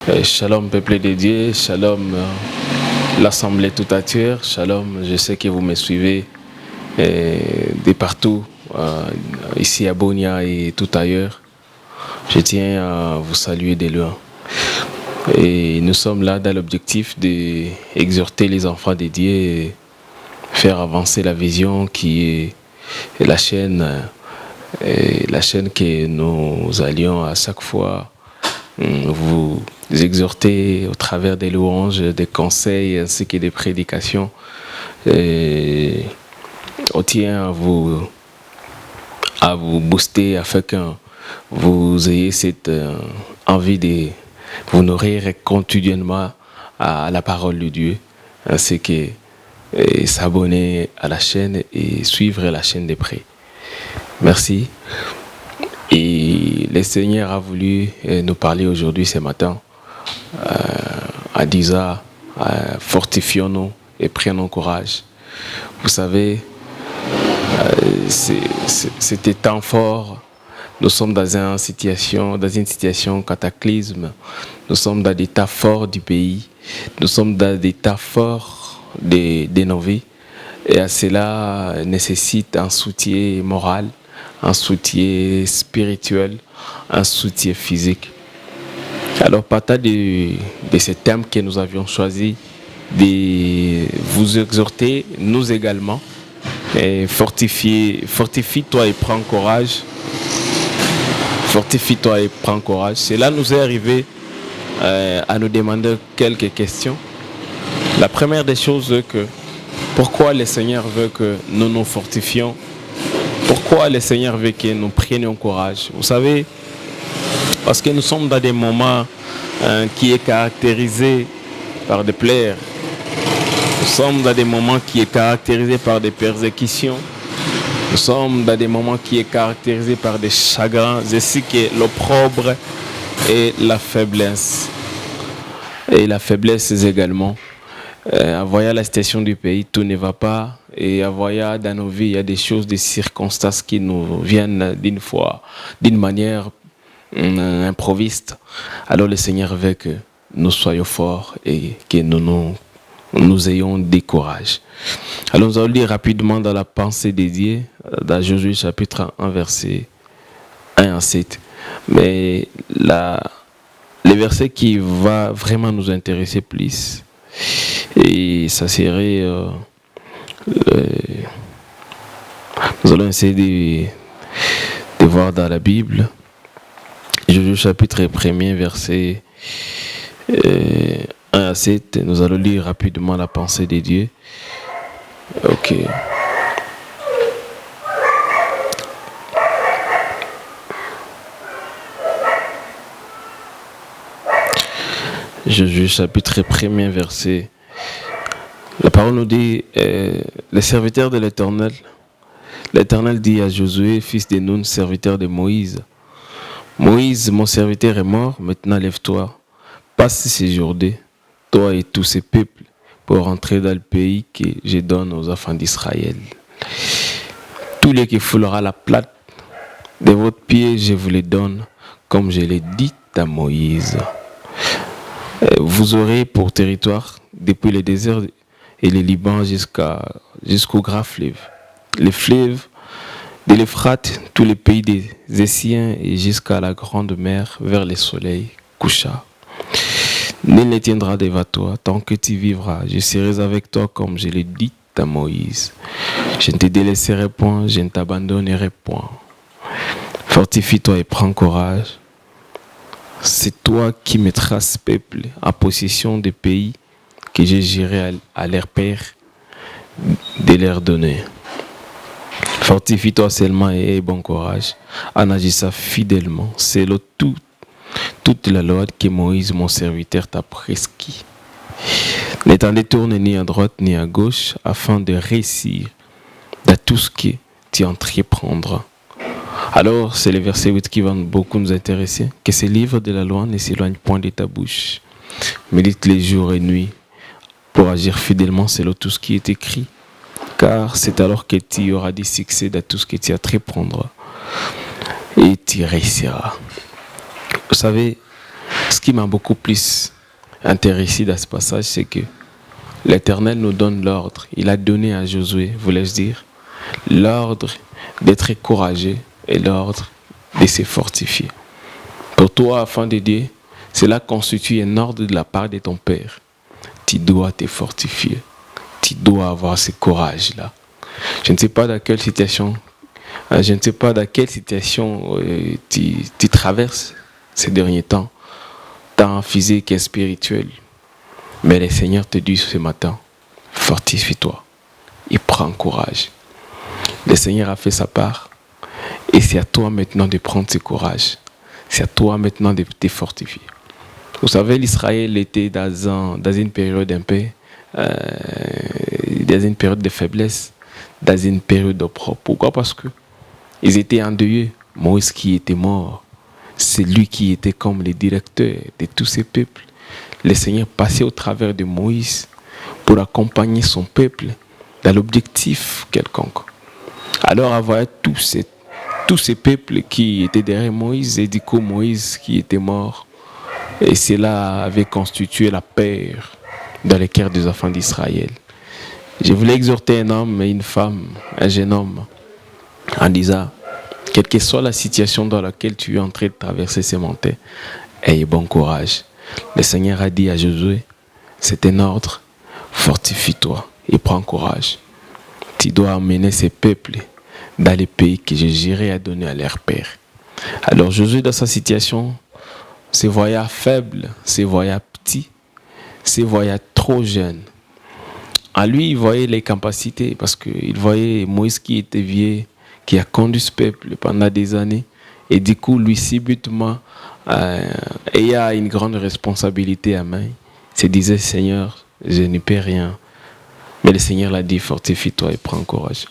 Shalom peuple de Dieu, shalom l'assemblée tout entière, shalom, je sais que vous me suivez de partout, ici à Bonia et tout ailleurs. Je tiens à vous saluer de loin. Et nous sommes là dans l'objectif d'exhorter les enfants de Dieu et faire avancer la vision qui est la chaîne que nous allions à chaque fois vous exhorter au travers des louanges, des conseils ainsi que des prédications. Et on tient à vous booster afin que vous ayez cette envie de vous nourrir quotidiennement à la parole de Dieu, ainsi que s'abonner à la chaîne et suivre la chaîne de près. Merci. Et le Seigneur a voulu nous parler aujourd'hui, ce matin, à 10h, fortifions-nous et prenons courage. Vous savez, c'était temps fort. Nous sommes dans une situation cataclysme. Nous sommes dans des temps forts du pays. Nous sommes dans des temps forts de nos vies. Et à cela nécessite un soutien moral, un soutien spirituel, un soutien physique. Alors, partant de ce thème que nous avions choisi, de vous exhorter, nous également, et fortifie-toi et prends courage. Fortifie-toi et prends courage. Cela nous est arrivé à nous demander quelques questions. La première des choses est que pourquoi le Seigneur veut que nous nous fortifions? Pourquoi le Seigneur veut que nous prenions courage? Vous savez, parce que nous sommes dans des moments qui est caractérisés par des plaies. Nous sommes dans des moments qui est caractérisés par des persécutions. Nous sommes dans des moments qui est caractérisés par des chagrins, ainsi que l'opprobre et la faiblesse. Et la faiblesse également. En voyant la situation du pays, tout ne va pas. Et en voyant dans nos vies, il y a des choses, des circonstances qui nous viennent d'une manière improviste. Alors le Seigneur veut que nous soyons forts et que nous ayons du courage. Alors nous allons lire rapidement dans la pensée dédiée, dans Josué chapitre 1, verset 1 à 7. Mais le verset qui va vraiment nous intéresser plus, et ça serait... nous allons essayer de voir dans la Bible, Josué chapitre 1, verset 1 à 7. Nous allons lire rapidement la pensée de Dieu. Ok. Josué chapitre 1, verset. La parole nous dit, les serviteurs de l'Éternel, l'Éternel dit à Josué, fils de Nun, serviteur de Moïse, Moïse, mon serviteur est mort, maintenant lève-toi, passe ces jours-là, toi et tous ces peuples, pour rentrer dans le pays que je donne aux enfants d'Israël. Tous les qui foulera la plate de votre pied, je vous les donne, comme je l'ai dit à Moïse. Vous aurez pour territoire, depuis le désert et le Liban jusqu'au grand fleuve. Les fleuves de l'Euphrate, tous les pays des Essiens et jusqu'à la grande mer vers le soleil couchant. Nul ne tiendra devant toi tant que tu vivras. Je serai avec toi comme je l'ai dit à Moïse. Je ne te délaisserai point, je ne t'abandonnerai point. Fortifie-toi et prends courage. C'est toi qui mettras ce peuple en possession des pays que je jurerai à leur père de leur donner. Fortifie-toi seulement et aie bon courage en agissant fidèlement selon toute la loi que Moïse, mon serviteur, t'a prescrit. Ne t'en détourne ni à droite ni à gauche afin de réussir dans tout ce que tu entreprendras. Alors, c'est le verset 8 qui va beaucoup nous intéresser. Que ce livre de la loi ne s'éloigne point de ta bouche. Médite les jours et nuits pour agir fidèlement selon tout ce qui est écrit. Car c'est alors que tu auras du succès dans tout ce que tu entreprendras. Et tu réussiras. Vous savez, Ce qui m'a beaucoup plus intéressé dans ce passage, c'est que l'Éternel nous donne l'ordre. Il a donné à Josué, voulais-je dire, l'ordre d'être courageux et l'ordre de se fortifier. Pour toi, enfant de Dieu, cela constitue un ordre de la part de ton Père. Tu dois te fortifier. Tu dois avoir ce courage-là. Je ne sais pas dans quelle situation, tu traverses ces derniers temps, tant physique et spirituel. Mais le Seigneur te dit ce matin, fortifie-toi et prends courage. Le Seigneur a fait sa part et c'est à toi maintenant de prendre ce courage. C'est à toi maintenant de te fortifier. Vous savez, l'Israël était dans une période un peu, dans une période de faiblesse, dans une période d'opprobre. Pourquoi? Parce que ils étaient endeuillés. Moïse qui était mort, c'est lui qui était comme le directeur de tous ces peuples. Le Seigneur passait au travers de Moïse pour accompagner son peuple dans l'objectif quelconque. Alors, avoir tous ces peuples qui étaient derrière Moïse, et du coup Moïse qui était mort, et cela avait constitué la peur dans les cœurs des enfants d'Israël. Je voulais exhorter un homme et une femme, un jeune homme, en disant, quelle que soit la situation dans laquelle tu es en train de traverser ces montagnes, aie bon courage. Le Seigneur a dit à Josué, c'est un ordre, fortifie-toi et prends courage. Tu dois emmener ces peuples dans les pays que je j'irai à donner à leur père. Alors Josué, dans sa situation, se voyait faible, se voyait petit, se voyait trop jeune. En lui, il voyait les capacités, parce qu'il voyait Moïse qui était vieux, qui a conduit ce peuple pendant des années. Et du coup, lui, subitement, ayant une grande responsabilité à main, se disait, Seigneur, je ne peux rien. Mais le Seigneur l'a dit, fortifie-toi et prends courage.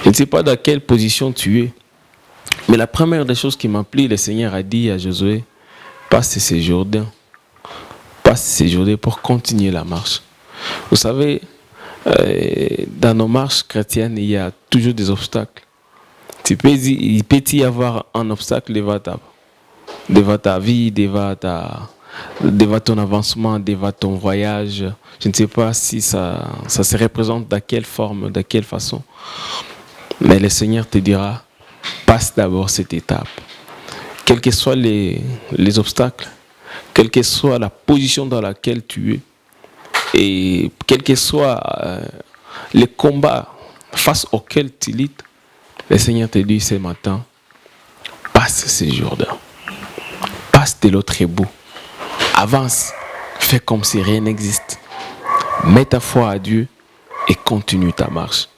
Je ne sais pas dans quelle position tu es, mais la première des choses qui m'a plu, le Seigneur a dit à Josué, passe ces Jourdains. Passe ces Jourdains pour continuer la marche. Vous savez, dans nos marches chrétiennes, il y a toujours des obstacles. Il peut y avoir un obstacle devant ta vie, devant ton avancement, devant ton voyage. Je ne sais pas si ça se représente de quelle forme, de quelle façon. Mais le Seigneur te dira, passe d'abord cette étape. Quels que soient les obstacles, quelle que soit la position dans laquelle tu es, et quel que soit les combats face auxquels tu luttes, le Seigneur te dit ce matin, passe ce Jourdain. Passe de l'autre bout. Avance. Fais comme si rien n'existe. Mets ta foi à Dieu et continue ta marche.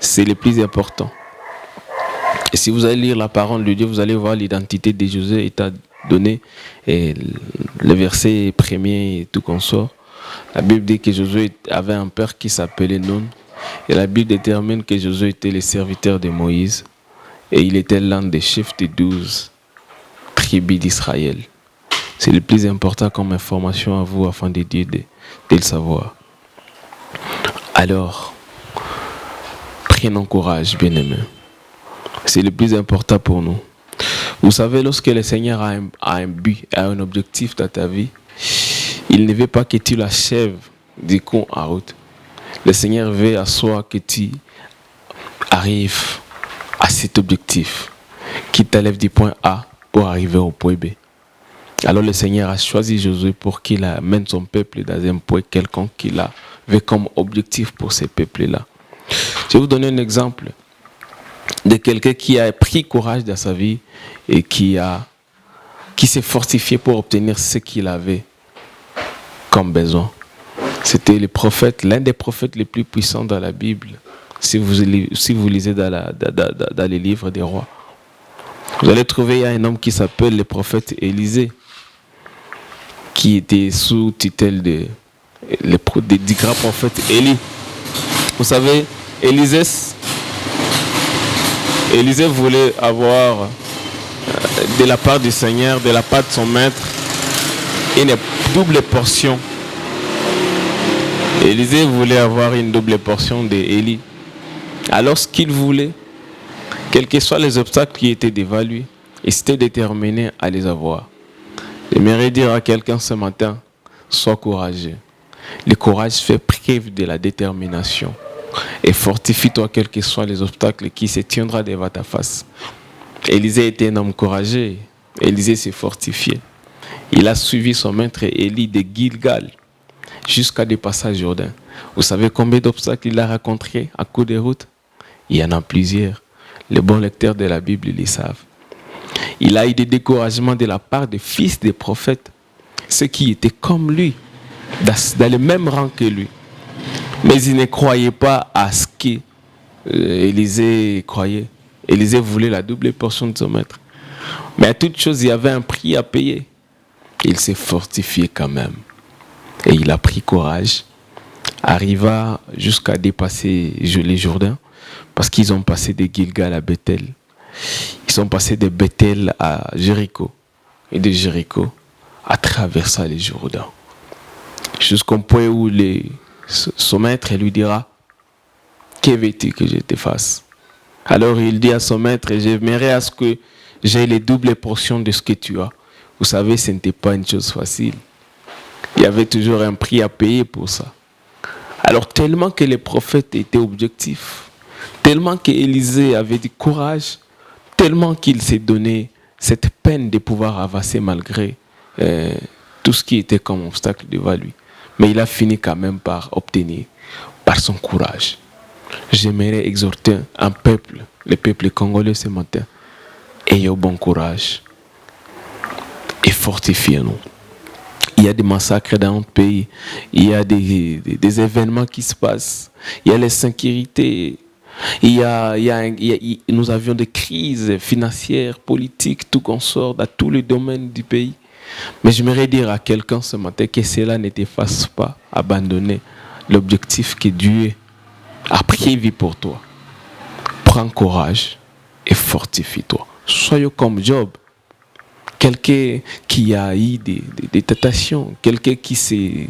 C'est le plus important. Et si vous allez lire la parole de Dieu, vous allez voir l'identité de Josué étant donnée. Et le verset premier et tout consort. La Bible dit que Josué avait un père qui s'appelait Nun. Et la Bible détermine que Josué était le serviteur de Moïse. Et il était l'un des chefs des 12 tribus d'Israël. C'est le plus important comme information à vous afin de Dieu de le savoir. Alors, prenons courage, bien-aimés. C'est le plus important pour nous. Vous savez, lorsque le Seigneur a un but, a un objectif dans ta vie, il ne veut pas que tu l'achèves du coup en route. Le Seigneur veut à soi que tu arrives à cet objectif, qui t'élève du point A pour arriver au point B. Alors le Seigneur a choisi Josué pour qu'il amène son peuple dans un point quelconque qu'il avait comme objectif pour ces peuples-là. Je vais vous donner un exemple de quelqu'un qui a pris courage dans sa vie et qui s'est fortifié pour obtenir ce qu'il avait comme besoin. C'était le prophète, l'un des prophètes les plus puissants dans la Bible. Si vous lisez dans les livres des rois, vous allez trouver il y a un homme qui s'appelle le prophète Élisée, qui était sous tutelle du grand prophète Élie. Vous savez, Élisée voulait avoir de la part du Seigneur, de la part de son maître, une double portion. Élisée voulait avoir une double portion d'Élie. Alors ce qu'il voulait, quels que soient les obstacles qui étaient devant lui, il s'était déterminé à les avoir. J'aimerais dire à quelqu'un ce matin, sois courageux. Le courage fait preuve de la détermination. Et fortifie-toi quels que soient les obstacles qui se tiendront devant ta face. Élisée était un homme courageux. Élisée s'est fortifié. Il a suivi son maître Élie de Gilgal jusqu'à dépasser le Jourdain. Vous savez combien d'obstacles il a rencontrés à coup de route? Il y en a plusieurs. Les bons lecteurs de la Bible les savent. Il a eu des découragements de la part des fils des prophètes, ceux qui étaient comme lui, dans le même rang que lui. Mais ils ne croyaient pas à ce qu'Élisée croyait. Élisée voulait la double portion de son maître. Mais à toute chose, il y avait un prix à payer. Il s'est fortifié quand même. Et il a pris courage. Arriva jusqu'à dépasser les Jourdains. Parce qu'ils ont passé de Gilgal à Bethel. Ils sont passés de Bethel à Jéricho. Et de Jéricho à traverser les Jourdains. Jusqu'au point où son maître lui dira, que veux-tu que je te fasse? Alors il dit à son maître, j'aimerais à ce que j'ai les doubles portions de ce que tu as. Vous savez, ce n'était pas une chose facile. Il y avait toujours un prix à payer pour ça. Alors tellement que les prophètes étaient objectifs, tellement qu'Élisée avait du courage, tellement qu'il s'est donné cette peine de pouvoir avancer malgré tout ce qui était comme obstacle devant lui. Mais il a fini quand même par obtenir, par son courage. J'aimerais exhorter un peuple, le peuple congolais ce matin, ayez bon courage et fortifiez-nous. Il y a des massacres dans notre pays, il y a des événements qui se passent, il y a l'insécurité, nous avions des crises financières, politiques, tout consort dans tous les domaines du pays. Mais j'aimerais dire à quelqu'un ce matin que cela ne te fasse pas abandonner l'objectif que Dieu a prévu pour toi. Prends courage et fortifie-toi. Soyez comme Job. Quelqu'un qui a eu des tentations, quelqu'un qui s'est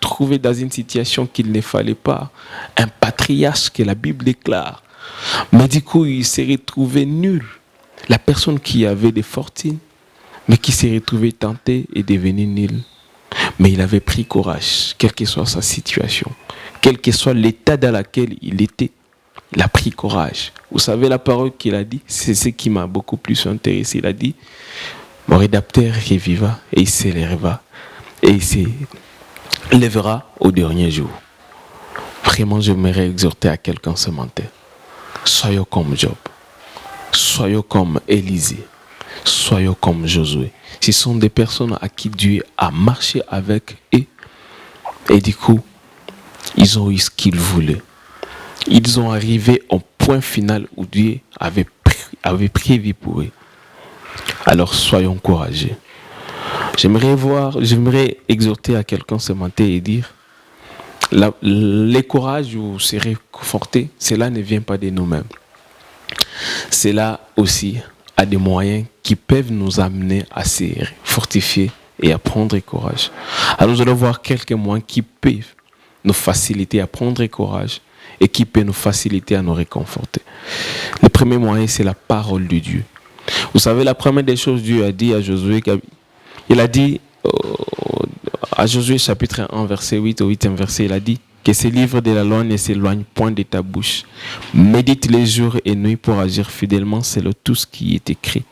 trouvé dans une situation qu'il ne fallait pas, un patriarche que la Bible déclare, mais du coup il s'est retrouvé nul. La personne qui avait des fortunes, mais qui s'est retrouvé tenté et devenu nul. Mais il avait pris courage, quelle que soit sa situation, quel que soit l'état dans lequel il était. Il a pris courage. Vous savez la parole qu'il a dit, c'est ce qui m'a beaucoup plus intéressé. Il a dit, mon rédacteur reviva et il s'élèvera. Et il s'élèvera au dernier jour. Vraiment, j'aimerais exhorter à quelqu'un ce matin. Soyons comme Job. Soyons comme Élisée. Soyons comme Josué. Ce sont des personnes à qui Dieu a marché avec eux. Et du coup, ils ont eu ce qu'ils voulaient. Ils ont arrivé au point final où Dieu avait prévu pour eux. Alors soyons courageux. J'aimerais exhorter à quelqu'un ce matin et dire, le courage où se réconforter, cela ne vient pas de nous-mêmes. Cela aussi a des moyens qui peuvent nous amener à se fortifier et à prendre courage. Alors nous allons voir quelques moyens qui peuvent nous faciliter à prendre courage et qui peut nous faciliter à nous réconforter. Le premier moyen, c'est la parole de Dieu. Vous savez, la première des choses, Dieu a dit à Josué, il a dit à Josué chapitre 1, verset 8 au 8e verset, il a dit que ces livres de la loi ne s'éloignent point de ta bouche. Médite les jours et nuits pour agir fidèlement selon tout ce qui est écrit.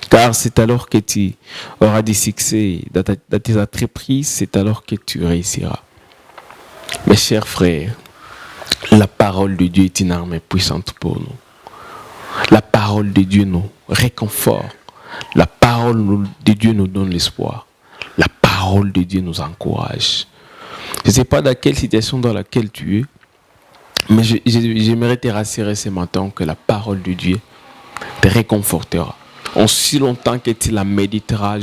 Car c'est alors que tu auras du succès dans tes entreprises, c'est alors que tu réussiras. Mes chers frères, la parole de Dieu est une arme puissante pour nous. La parole de Dieu nous réconforte. La parole de Dieu nous donne l'espoir. La parole de Dieu nous encourage. Je ne sais pas dans quelle situation dans laquelle tu es, mais j'aimerais te rassurer ce matin que la parole de Dieu te réconfortera. En si longtemps que tu la méditeras